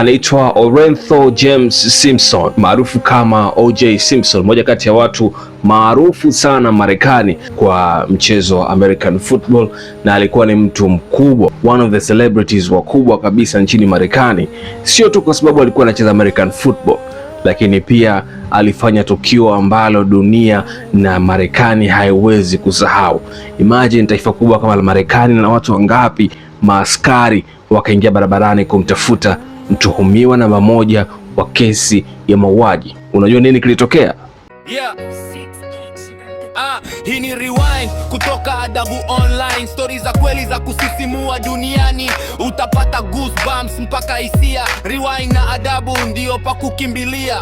anaitwa Orenthal James Simpson maarufu kama O.J. Simpson, mmoja kati ya watu maarufu sana Marekani kwa mchezo wa American football, na alikuwa ni mtu mkubwa, one of the celebrities wakubwa kabisa nchini Marekani, sio tu kwa sababu alikuwa anacheza American football, lakini pia alifanya tukio ambalo dunia na Marekani haiwezi kusahau. Imagine taifa kubwa kama la Marekani na watu wangapi maaskari wakaingia barabarani kumtafuta mtuhumiwa namba moja wa kesi ya mauaji. Unajua nini kilitokea? Yeah. Hii ni Rewind kutoka Adabu Online, stories za kweli za kusisimua duniani, utapata goosebumps mpaka hisia. Rewind na Adabu ndio pa kukimbilia.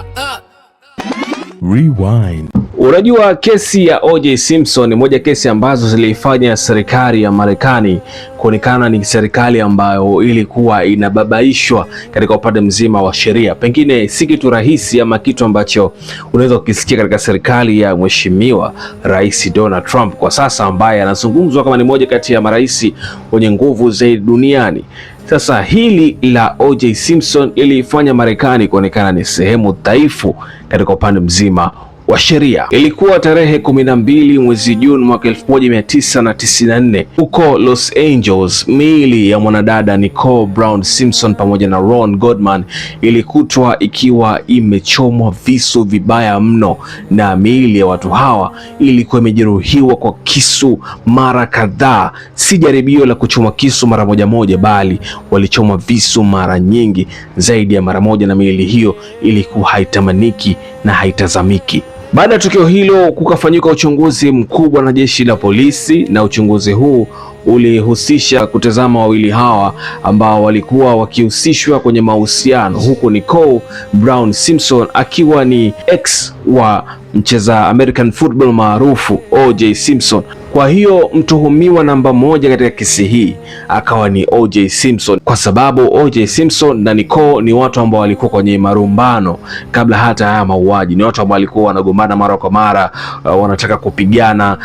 Rewind. Unajua kesi ya O.J. Simpson ni moja kesi ambazo zilifanya serikali ya Marekani kuonekana ni serikali ambayo ilikuwa inababaishwa katika upande mzima wa sheria. Pengine si kitu rahisi ama kitu ambacho unaweza kukisikia katika serikali ya Mheshimiwa Rais Donald Trump kwa sasa, ambaye anazungumzwa kama ni moja kati ya marais wenye nguvu zaidi duniani. Sasa hili la O.J. Simpson ilifanya Marekani kuonekana ni sehemu dhaifu katika upande mzima wa sheria. Ilikuwa tarehe 12 mwezi Juni mwaka 1994 huko Los Angeles, miili ya mwanadada Nicole Brown Simpson pamoja na Ron Goldman ilikutwa ikiwa imechomwa visu vibaya mno, na miili ya watu hawa ilikuwa imejeruhiwa kwa kisu mara kadhaa. Si jaribio la kuchoma kisu mara moja, bali walichoma visu mara nyingi zaidi ya mara moja, na miili hiyo ilikuwa haitamaniki na haitazamiki. Baada ya tukio hilo kukafanyika uchunguzi mkubwa na jeshi la polisi, na uchunguzi huu ulihusisha kutazama wawili hawa ambao walikuwa wakihusishwa kwenye mahusiano, huku Nicole Brown Simpson akiwa ni ex wa mcheza American football maarufu O.J. Simpson. Kwa hiyo mtuhumiwa namba moja katika kesi hii akawa ni O.J. Simpson, kwa sababu O.J. Simpson na Nicole ni watu ambao walikuwa kwenye marumbano kabla hata haya mauaji. Ni watu ambao walikuwa wanagombana mara kwa mara, wanataka kupigana.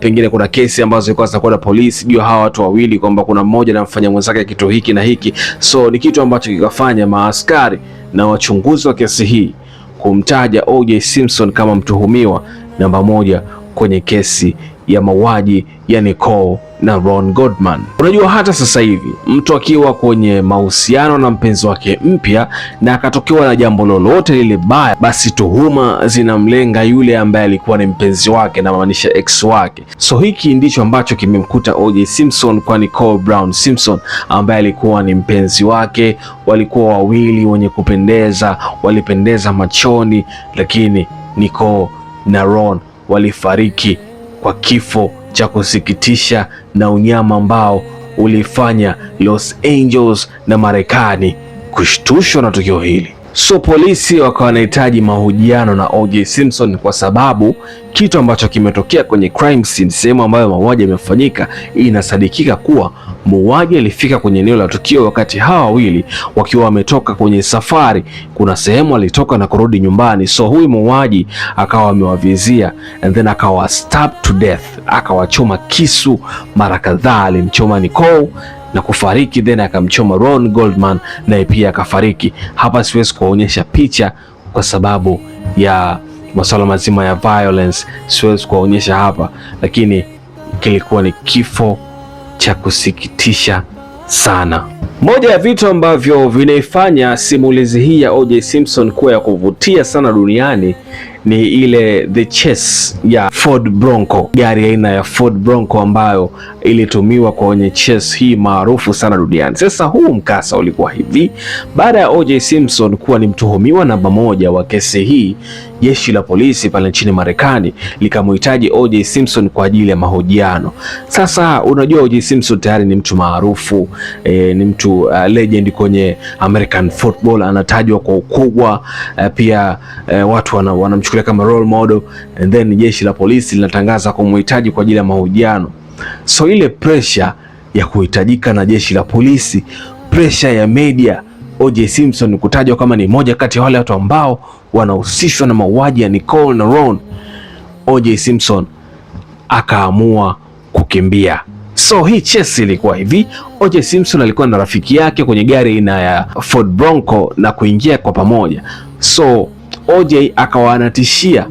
Pengine kuna kesi ambazo zilikuwa zinakwenda polisi juu hawa watu wawili kwamba kuna mmoja anamfanya mwenzake kitu hiki na hiki. So ni kitu ambacho kikafanya maaskari na wachunguzi wa kesi hii kumtaja O.J. Simpson kama mtuhumiwa namba moja kwenye kesi ya mauaji ya Nicole na Ron Goldman. Unajua hata sasa hivi mtu akiwa kwenye mahusiano na mpenzi wake mpya na akatokewa na jambo lolote lile baya, basi tuhuma zinamlenga yule ambaye alikuwa ni mpenzi wake, na maanisha ex wake. So hiki ndicho ambacho kimemkuta O.J. Simpson kwa Nicole Brown Simpson ambaye alikuwa ni mpenzi wake. Walikuwa wawili wenye kupendeza, walipendeza machoni, lakini Nicole na Ron walifariki kwa kifo cha kusikitisha na unyama ambao ulifanya Los Angeles na Marekani kushtushwa na tukio hili. So polisi wakawa wanahitaji mahojiano na O.J. Simpson kwa sababu kitu ambacho kimetokea kwenye crime scene, sehemu ambayo mauaji yamefanyika, inasadikika kuwa muuaji alifika kwenye eneo la tukio wakati hawa wawili wakiwa wametoka kwenye safari. Kuna sehemu alitoka na kurudi nyumbani, so huyu muuaji akawa amewavizia and then akawa stab to death, akawachoma kisu mara kadhaa. Alimchoma Nicole na kufariki, then akamchoma Ron Goldman naye pia akafariki. Hapa siwezi kuonyesha picha kwa sababu ya masuala mazima ya violence, siwezi kuonyesha hapa, lakini kilikuwa ni kifo cha kusikitisha sana. Moja ya vitu ambavyo vinaifanya simulizi hii ya O.J. Simpson kuwa ya kuvutia sana duniani ni ile the chase ya Ford Bronco, gari aina ya Ford Bronco ambayo ilitumiwa kwenye chase hii maarufu sana duniani. Sasa huu mkasa ulikuwa hivi: baada ya O.J. Simpson kuwa ni mtuhumiwa namba moja wa kesi hii, jeshi la polisi pale nchini Marekani likamhitaji O.J. Simpson kwa ajili ya mahojiano. Sasa unajua O.J. Simpson tayari ni mtu maarufu, ni mtu legend kwenye American football, anatajwa kwa ukubwa, pia watu wanamchukulia kama role model, and then jeshi la polisi linatangaza kumhitaji kwa ajili ya mahojiano. So ile pressure ya kuhitajika na jeshi la polisi, pressure ya media, O.J. Simpson kutajwa kama ni moja kati ya wale watu ambao wanahusishwa na mauaji ya Nicole na Ron, O.J. Simpson akaamua kukimbia. So So hii chesi ilikuwa hivi, O.J. Simpson alikuwa na rafiki yake kwenye gari aina ya Ford Bronco na kuingia kwa pamoja. So O.J. akawa anatishia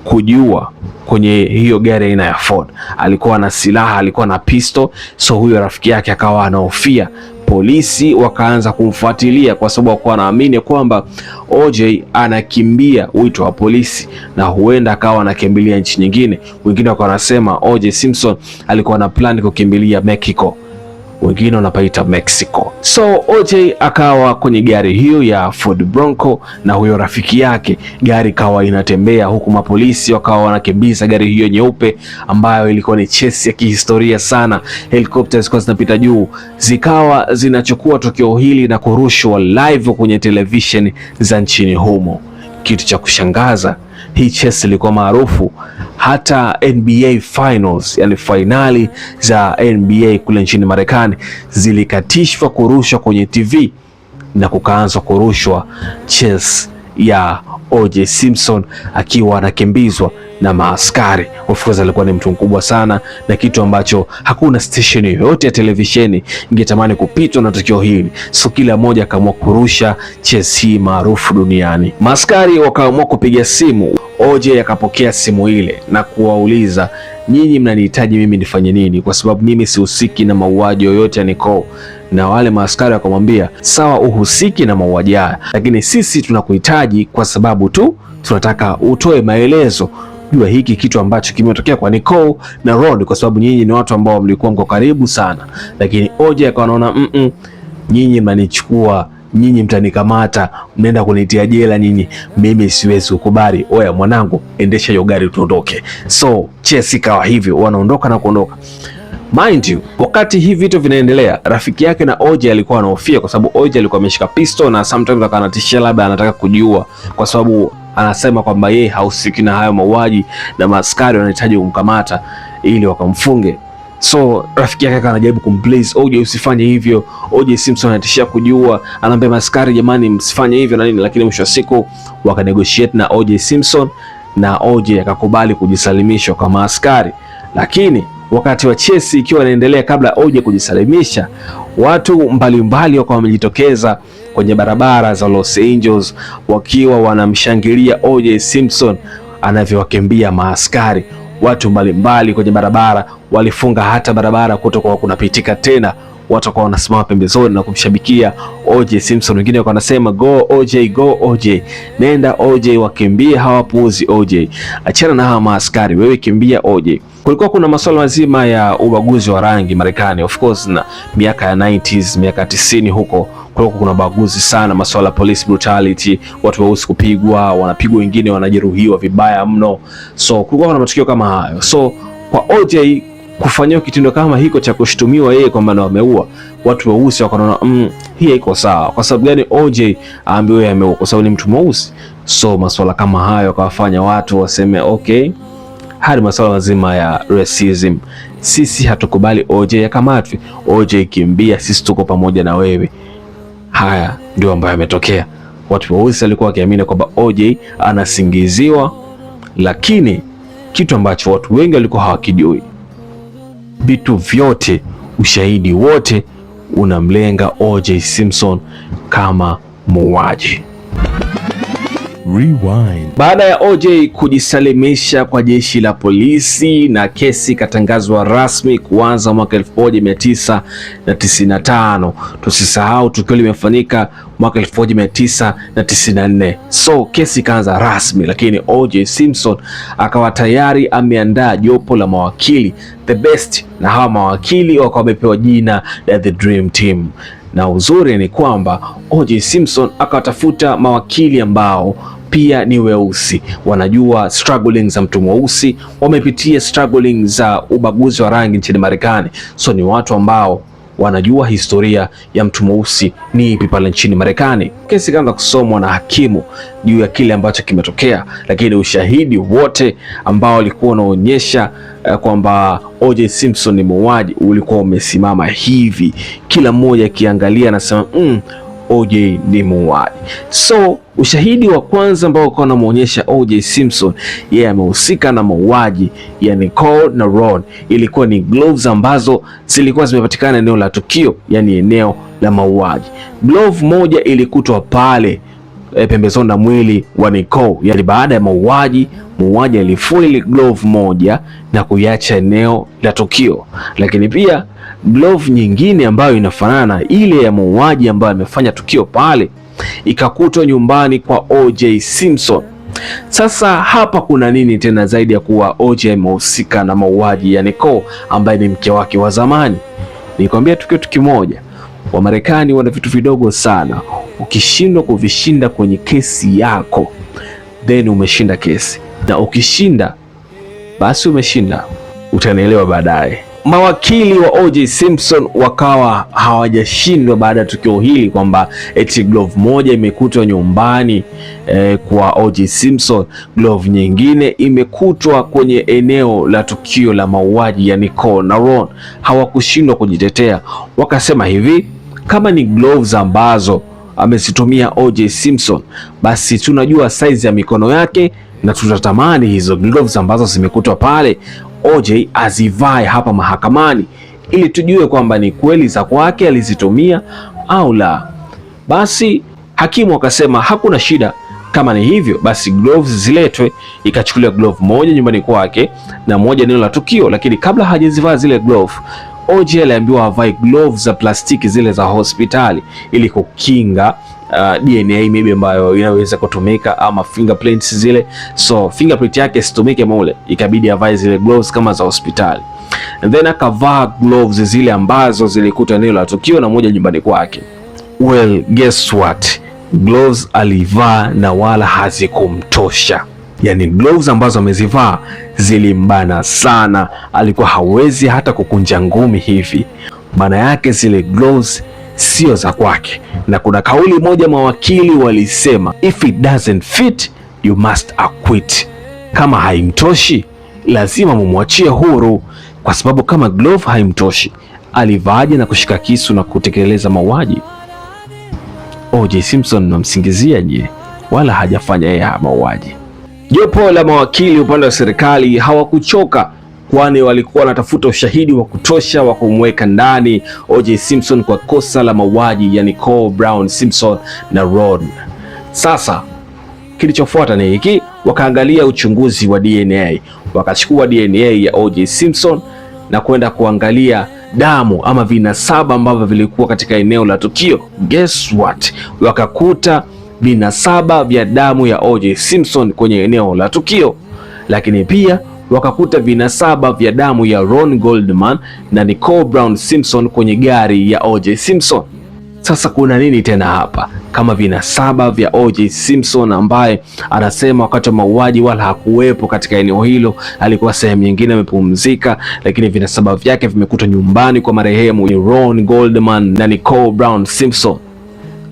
kujiua kwenye hiyo gari aina ya Ford. Alikuwa na silaha, alikuwa na pistol. So huyo rafiki yake akawa anahofia. Polisi wakaanza kumfuatilia kwa sababu walikuwa wanaamini kwamba O.J. anakimbia wito wa polisi na huenda akawa anakimbilia nchi nyingine. Wengine wakawa wanasema O.J. Simpson alikuwa na plan kukimbilia Mexico, wengine wanapaita Mexico. So O.J. akawa kwenye gari hiyo ya Ford Bronco na huyo rafiki yake. Gari kawa inatembea huku mapolisi wakawa wanakimbiza gari hiyo nyeupe ambayo ilikuwa ni chesi ya kihistoria sana. Helicopters zilikuwa zinapita juu, zikawa zinachukua tukio hili na kurushwa live kwenye television za nchini humo. Kitu cha kushangaza, hii chesi ilikuwa maarufu hata NBA Finals, yani finali za NBA kule nchini Marekani zilikatishwa kurushwa kwenye TV na kukaanza kurushwa chess ya O.J. Simpson akiwa anakimbizwa na maaskari. Of course alikuwa ni mtu mkubwa sana, na kitu ambacho hakuna station yoyote ya televisheni ingetamani kupitwa na tukio hili. So kila mmoja akaamua kurusha chess hii maarufu duniani. Maaskari wakaamua kupiga simu. O.J. akapokea simu ile na kuwauliza, nyinyi mnanihitaji mimi nifanye nini? Kwa sababu mimi sihusiki na mauaji yoyote ya Nicole. Na wale maaskari wakamwambia, sawa, uhusiki na mauaji haya, lakini sisi tunakuhitaji kwa sababu tu tunataka utoe maelezo juu hiki kitu ambacho kimetokea kwa Nicole na Ron, kwa sababu nyinyi ni watu ambao mlikuwa mko karibu sana. Lakini O.J. akaona nyinyi mnanichukua, nyinyi mtanikamata, mnaenda kunitia jela nyinyi, mimi siwezi kukubali. Oya mwanangu, endesha hiyo gari tuondoke. So chesi kawa hivyo, wanaondoka na kuondoka. Mind you, wakati hivi vitu vinaendelea, rafiki yake na O.J. alikuwa anahofia kwa sababu O.J. alikuwa ameshika pistol na sometimes akanatishia labda anataka kujiua, kwa sababu anasema kwamba yeye hahusiki na hayo mauaji na maaskari wanahitaji kumkamata ili wakamfunge. So rafiki yake anajaribu kumplease O.J. usifanye hivyo. O.J. Simpson anatishia kujiua, anaambia maaskari jamani msifanye hivyo na nini, lakini mwisho wa siku wakanegotiate na O.J. Simpson na O.J. akakubali kujisalimisha kwa maaskari. Lakini wakati wa chesi ikiwa inaendelea, kabla O.J. kujisalimisha, watu mbalimbali wakawa wamejitokeza kwenye barabara za Los Angeles wakiwa wanamshangilia O.J. Simpson anavyowakimbia maaskari. Watu mbalimbali kwenye barabara walifunga hata barabara kutokuwa kunapitika tena, watu wakawa wanasimama pembezoni na kumshabikia O.J. Simpson. Wengine wakawa wanasema go O.J, go O.J, nenda O.J, wakimbie hawapuuzi O.J, achana na hawa maaskari, wewe kimbia O.J. Kulikuwa kuna masuala mazima ya ubaguzi wa rangi Marekani, of course, na miaka ya 90s, miaka 90 huko kulikuwa kuna ubaguzi sana, masuala police brutality, watu weusi kupigwa, wanapigwa, wengine wanajeruhiwa vibaya mno. So kulikuwa kuna matukio kama hayo. So kwa O.J. kufanywa kitendo kama hiko cha kushtumiwa yeye kwamba ndo ameua, watu weusi wakaona hii haiko sawa. Kwa sababu gani O.J. aambiwe ameua? Kwa sababu ni mtu mweusi. So masuala kama hayo akawafanya watu waseme okay, hadi masuala mazima ya racism, sisi hatukubali O.J. akamatwe, O.J. kimbia, sisi tuko pamoja na wewe. Haya ndio ambayo yametokea. Watu weusi walikuwa wakiamini kwamba O.J. anasingiziwa, lakini kitu ambacho watu wengi walikuwa hawakijui, vitu vyote, ushahidi wote unamlenga O.J. Simpson kama muuaji. Rewind. Baada ya O.J. kujisalimisha kwa jeshi la polisi na kesi ikatangazwa rasmi kuanza mwaka 1995. Tusisahau tukio limefanyika mwaka 1994. So kesi ikaanza rasmi, lakini O.J. Simpson akawa tayari ameandaa jopo la mawakili the best, na hawa mawakili wakawa wamepewa jina la The Dream Team. Na uzuri ni kwamba O.J. Simpson akawatafuta mawakili ambao pia ni weusi, wanajua struggling za mtu mweusi, wamepitia struggling za ubaguzi wa rangi nchini Marekani. So ni watu ambao wanajua historia ya mtu mweusi ni ipi pale nchini Marekani. Kesi ikaanza kusomwa na hakimu juu ya kile ambacho kimetokea, lakini ushahidi wote ambao walikuwa unaonyesha kwamba O.J. Simpson ni muuaji ulikuwa umesimama hivi, kila mmoja akiangalia anasema OJ ni muuaji. So ushahidi wa kwanza ambao uko unamuonyesha OJ Simpson yeye amehusika na mauaji ya Nicole na Ron ilikuwa ni gloves ambazo zilikuwa zimepatikana eneo la tukio, yani eneo la mauaji. Glove moja ilikutwa pale pembezoni na mwili wa Nicole, yani baada ya mauaji, muuaji alifua ile glove moja na kuiacha eneo la tukio. Lakini pia glove nyingine ambayo inafanana na ile ya muuaji ambayo amefanya tukio pale ikakutwa nyumbani kwa OJ Simpson. Sasa hapa kuna nini tena zaidi ya kuwa OJ amehusika na mauaji ya Nicole ambaye ni mke wake wa zamani? Nikwambia tu kitu kimoja, Wamarekani wana vitu vidogo sana. Ukishindwa kuvishinda kwenye kesi yako, then umeshinda kesi, na ukishinda basi umeshinda. Utanielewa baadaye. Mawakili wa OJ Simpson wakawa hawajashindwa baada ya tukio hili kwamba eti glove moja imekutwa nyumbani kwa OJ Simpson, glove nyingine imekutwa kwenye eneo la tukio la mauaji ya Nicole na Ron. Hawakushindwa kujitetea, wakasema hivi, kama ni gloves ambazo amezitumia OJ Simpson, basi tunajua size ya mikono yake na tutatamani hizo gloves ambazo zimekutwa pale OJ azivae hapa mahakamani ili tujue kwamba ni kweli za kwake alizitumia au la. Basi hakimu akasema hakuna shida, kama ni hivyo basi gloves ziletwe. Ikachukuliwa glove moja nyumbani kwake na moja eneo la tukio, lakini kabla hajazivaa zile glove, OJ aliambiwa avae gloves za plastiki zile za hospitali ili kukinga DNA maybe ambayo inaweza kutumika ama fingerprints zile, so fingerprint yake situmike mule, ikabidi avae zile gloves kama za hospitali. And then akavaa gloves zile ambazo zilikuta eneo la tukio na moja nyumbani kwake. Well, guess what? Gloves alivaa na wala hazikumtosha. Yani gloves ambazo amezivaa zilimbana sana, alikuwa hawezi hata kukunja ngumi hivi. Maana yake zile gloves sio za kwake. Na kuna kauli moja mawakili walisema, if it doesn't fit you must acquit. Kama haimtoshi lazima mumwachie huru, kwa sababu kama glove haimtoshi alivaaje na kushika kisu na kutekeleza mauaji? OJ Simpson namsingizia je? Wala hajafanya yeye mauaji. Jopo la mawakili upande wa serikali hawakuchoka, kwani walikuwa wanatafuta ushahidi wa kutosha wa kumweka ndani OJ Simpson kwa kosa la mauaji ya Nicole Brown Simpson na Ron. Sasa kilichofuata ni hiki, wakaangalia uchunguzi wa DNA, wakachukua DNA ya OJ Simpson na kwenda kuangalia damu ama vinasaba ambavyo vilikuwa katika eneo la tukio. Guess what? Wakakuta vinasaba vya damu ya OJ Simpson kwenye eneo la tukio, lakini pia wakakuta vinasaba vya damu ya Ron Goldman na Nicole Brown Simpson kwenye gari ya OJ Simpson. Sasa kuna nini tena hapa? Kama vinasaba vya OJ Simpson ambaye anasema wakati wa mauaji wala hakuwepo katika eneo hilo, alikuwa sehemu nyingine amepumzika, lakini vinasaba vyake vimekutwa nyumbani kwa marehemu Ron Goldman na Nicole Brown Simpson.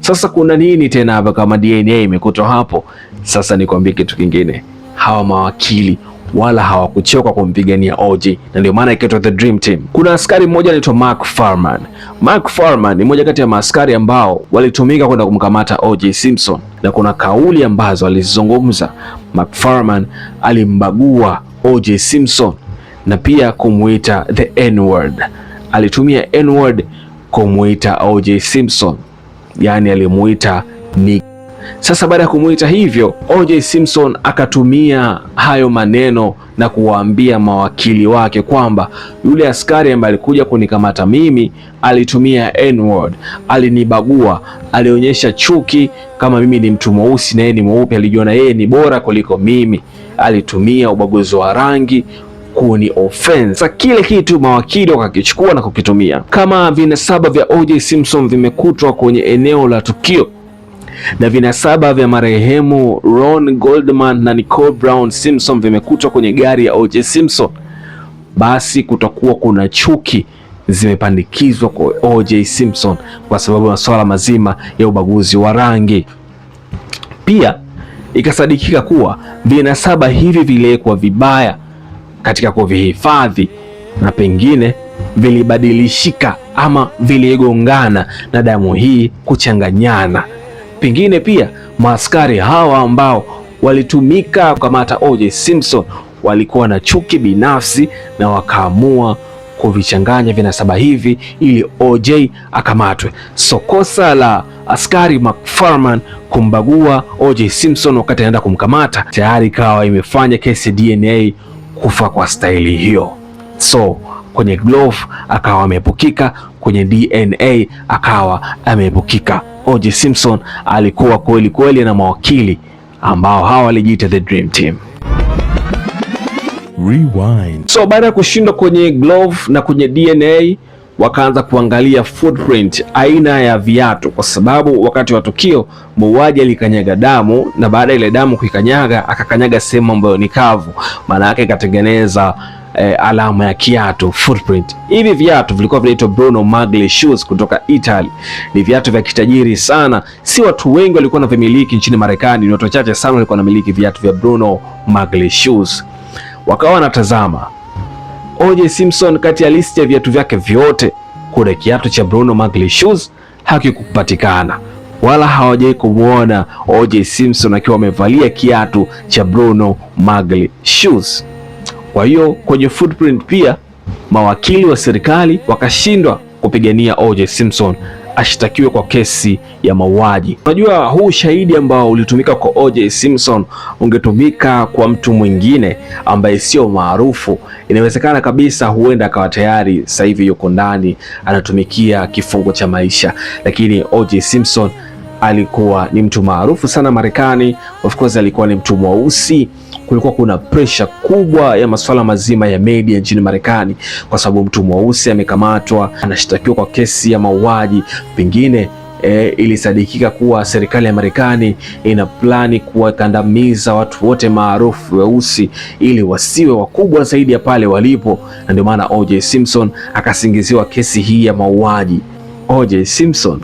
Sasa kuna nini tena hapa kama DNA imekutwa hapo? Sasa nikwambie kitu kingine, hawa mawakili wala hawakuchoka kumpigania OJ, na ndio maana ikaitwa The Dream Team. Kuna askari mmoja anaitwa Mark Fuhrman. Mark Fuhrman ni mmoja kati ya maaskari ambao walitumika kwenda kumkamata OJ Simpson, na kuna kauli ambazo alizizungumza. Mark Fuhrman alimbagua OJ Simpson na pia kumuita the N-word. Alitumia N-word kumuita OJ Simpson, yani alimuita ni. Sasa baada ya kumuita hivyo, OJ Simpson akatumia hayo maneno na kuwaambia mawakili wake kwamba yule askari ambaye alikuja kunikamata mimi alitumia N-word, alinibagua, alionyesha chuki kama mimi ni mtu mweusi na yeye ni mweupe, alijiona yeye ni bora kuliko mimi, alitumia ubaguzi wa rangi kuni offense. Kile kitu mawakili wakakichukua na kukitumia. Kama vinasaba vya OJ Simpson vimekutwa kwenye eneo la tukio na vinasaba vya marehemu Ron Goldman na Nicole Brown Simpson vimekutwa kwenye gari ya OJ Simpson, basi kutakuwa kuna chuki zimepandikizwa kwa OJ Simpson kwa sababu ya masuala mazima ya ubaguzi wa rangi. Pia ikasadikika kuwa vinasaba hivi vilikuwa vibaya katika kuvihifadhi na pengine vilibadilishika ama viligongana na damu hii kuchanganyana. Pengine pia maaskari hawa ambao walitumika kukamata O.J. Simpson walikuwa na chuki binafsi na wakaamua kuvichanganya vinasaba hivi ili O.J. akamatwe. So kosa la askari McFarland kumbagua O.J. Simpson wakati anaenda kumkamata tayari ikawa imefanya kesi DNA kufa kwa staili hiyo. So kwenye glove akawa ameepukika, kwenye DNA akawa ameepukika. O.J. Simpson alikuwa kweli kweli na mawakili ambao hawa walijiita The Dream Team. Rewind. So baada ya kushindwa kwenye glove na kwenye DNA, wakaanza kuangalia footprint, aina ya viatu, kwa sababu wakati wa tukio muuaji alikanyaga damu, na baada ile damu kuikanyaga akakanyaga sehemu ambayo ni kavu, maana yake ikatengeneza alama ya kiatu, footprint. Hivi viatu vilikuwa vinaitwa Bruno Magli shoes kutoka Italy. Ni viatu vya kitajiri sana, si watu wengi walikuwa na vimiliki nchini Marekani, ni watu wachache sana walikuwa na miliki viatu vya Bruno Magli shoes. Wakawa wanatazama O.J. Simpson, kati ya listi ya viatu vyake vyote kuna kiatu cha Bruno Magli shoes hakikupatikana, wala hawajai kumwona O.J. Simpson akiwa amevalia kiatu cha Bruno Magli shoes. Kwa hiyo kwenye footprint pia mawakili wa serikali wakashindwa kupigania O.J. Simpson ashtakiwe kwa kesi ya mauaji. Unajua, huu ushahidi ambao ulitumika kwa O.J. Simpson ungetumika kwa mtu mwingine ambaye sio maarufu, inawezekana kabisa huenda akawa tayari sasa hivi yuko ndani anatumikia kifungo cha maisha, lakini O.J. Simpson alikuwa ni mtu maarufu sana Marekani. Of course alikuwa ni mtu mweusi. Kulikuwa kuna pressure kubwa ya masuala mazima ya media nchini Marekani kwa sababu mtu mweusi amekamatwa anashtakiwa kwa kesi ya mauaji. Pengine ilisadikika kuwa serikali ya Marekani ina plani kuwakandamiza watu wote maarufu weusi ili wasiwe wakubwa zaidi ya pale walipo, na ndio maana O.J. Simpson akasingiziwa kesi hii ya mauaji. O.J. Simpson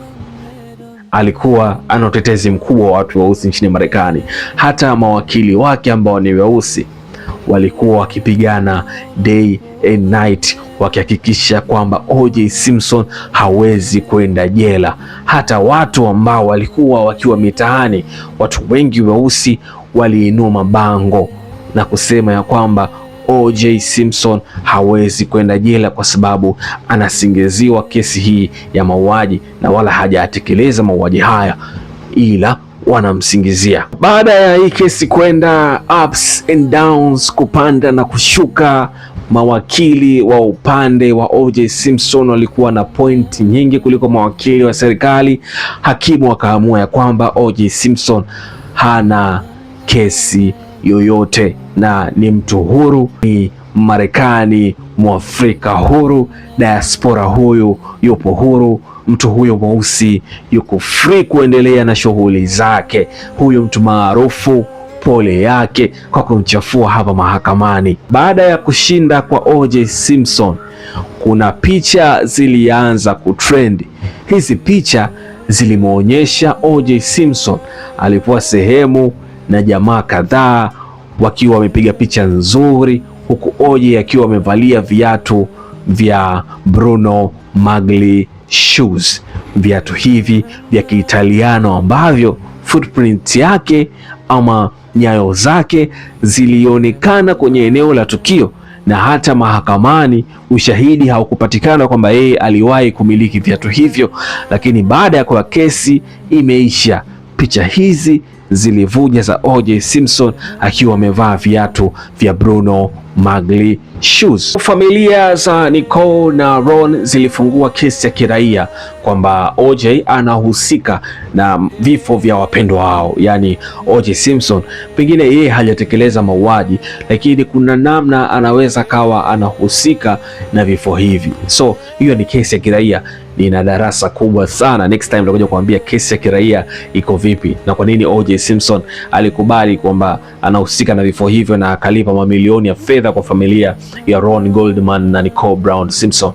alikuwa ana utetezi mkubwa wa watu weusi nchini Marekani. Hata mawakili wake ambao ni weusi walikuwa wakipigana day and night wakihakikisha kwamba O.J. Simpson hawezi kwenda jela. Hata watu ambao walikuwa wakiwa mitaani, watu wengi weusi waliinua mabango na kusema ya kwamba O.J. Simpson hawezi kwenda jela kwa sababu anasingiziwa kesi hii ya mauaji na wala hajatekeleza mauaji haya, ila wanamsingizia. Baada ya hii kesi kwenda ups and downs, kupanda na kushuka, mawakili wa upande wa O.J. Simpson walikuwa na pointi nyingi kuliko mawakili wa serikali. Hakimu akaamua ya kwamba O.J. Simpson hana kesi yoyote na ni mtu huru, ni Marekani, Mwafrika huru, diaspora huyu yupo huru, mtu huyo mweusi yuko free kuendelea na shughuli zake. Huyu mtu maarufu, pole yake kwa kumchafua hapa mahakamani. Baada ya kushinda kwa O.J. Simpson, kuna picha zilianza kutrend. Hizi picha zilimwonyesha O.J. Simpson alipokuwa sehemu na jamaa kadhaa wakiwa wamepiga picha nzuri, huku O.J. akiwa amevalia viatu vya Bruno Magli shoes. Viatu hivi vya Kiitaliano ambavyo footprint yake ama nyayo zake zilionekana kwenye eneo la tukio, na hata mahakamani ushahidi haukupatikana kwamba yeye aliwahi kumiliki viatu hivyo. Lakini baada ya kwa kesi imeisha, picha hizi zilivuja za O.J. Simpson akiwa amevaa viatu vya Bruno Magli shoes. Familia za Nicole na Ron zilifungua kesi ya kiraia kwamba O.J. anahusika na vifo vya wapendwa wao, yani O.J. Simpson pengine yeye hajatekeleza mauaji, lakini kuna namna anaweza kawa anahusika na vifo hivi. So hiyo ni kesi ya kiraia, ina darasa kubwa sana. Next time nitakuja kuambia kesi ya kiraia iko vipi na kwa nini O.J. Simpson alikubali kwamba anahusika na vifo hivyo na akalipa mamilioni ya fedha kwa familia ya Ron Goldman na Nicole Brown Simpson.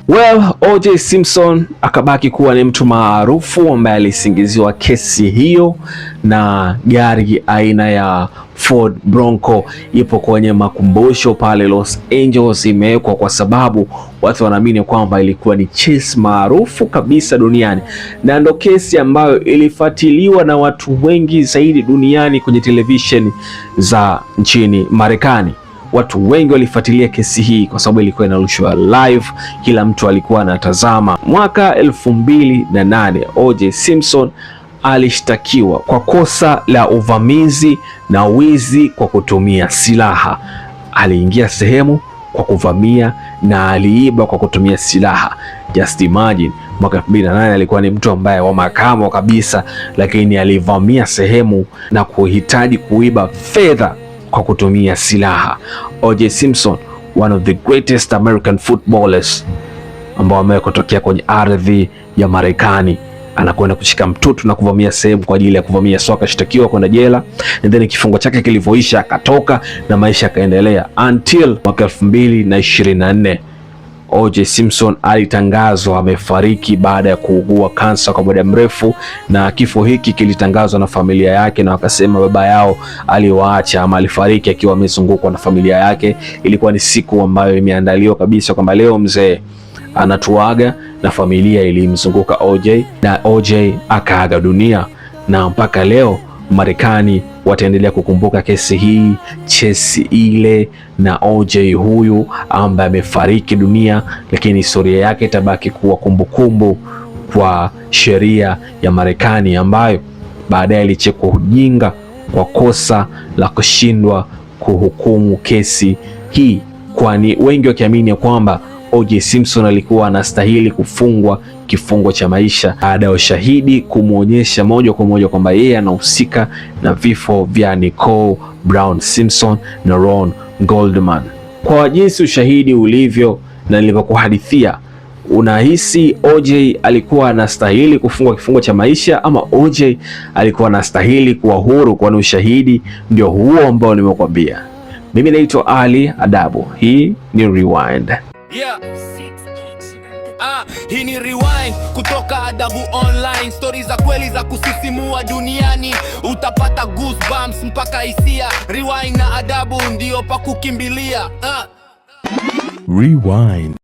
Well, O.J. Simpson akabaki kuwa ni mtu maarufu ambaye alisingiziwa kesi hiyo, na gari aina ya Ford Bronco ipo kwenye makumbusho pale Los Angeles, imewekwa kwa sababu watu wanaamini kwamba ilikuwa ni chase maarufu kabisa duniani, na ndo kesi ambayo ilifuatiliwa na watu wengi zaidi duniani kwenye televisheni za nchini Marekani. Watu wengi walifuatilia kesi hii kwa sababu ilikuwa inarushwa live, kila mtu alikuwa anatazama. Mwaka 2008 O.J. Simpson alishtakiwa kwa kosa la uvamizi na wizi kwa kutumia silaha. Aliingia sehemu kwa kuvamia na aliiba kwa kutumia silaha. Just imagine, mwaka 2008 alikuwa ni mtu ambaye wa makamo kabisa, lakini alivamia sehemu na kuhitaji kuiba fedha kwa kutumia silaha. O.J. Simpson, one of the greatest American footballers ambao amekotokea kwenye ardhi ya Marekani, anakwenda kushika mtutu na kuvamia sehemu kwa ajili ya kuvamia soka, akashtakiwa kwenda jela, and then kifungo chake kilivyoisha akatoka na maisha yakaendelea until mwaka 2024. O.J. Simpson alitangazwa amefariki baada ya kuugua kansa kwa muda mrefu, na kifo hiki kilitangazwa na familia yake, na wakasema baba yao aliwaacha ama alifariki akiwa amezungukwa na familia yake. Ilikuwa ni siku ambayo imeandaliwa kabisa kwamba leo mzee anatuaga, na familia ilimzunguka O.J. na O.J. akaaga dunia, na mpaka leo Marekani wataendelea kukumbuka kesi hii, chesi ile na O.J. huyu ambaye amefariki dunia, lakini historia yake itabaki kuwa kumbukumbu kwa sheria ya Marekani, ambayo baadaye ilichekwa ujinga kwa kosa la kushindwa kuhukumu kesi hii, kwani wengi wakiamini kwamba O.J. Simpson alikuwa anastahili kufungwa kifungo cha maisha baada ya ushahidi kumwonyesha moja kwa moja kwamba yeye anahusika na vifo vya Nicole Brown Simpson na Ron Goldman. Kwa jinsi ushahidi ulivyo na nilivyokuhadithia, unahisi O.J. alikuwa anastahili kufungwa kifungo cha maisha ama O.J. alikuwa anastahili kuwa huru? Kwani ushahidi ndio huo ambao nimekwambia. Mimi naitwa Ali Adabu, hii ni Rewind. Yeah. Hii ni Rewind kutoka Adabu Online, stories za kweli za kusisimua duniani, utapata goosebumps mpaka hisia. Rewind na Adabu ndio pa kukimbilia. Rewind.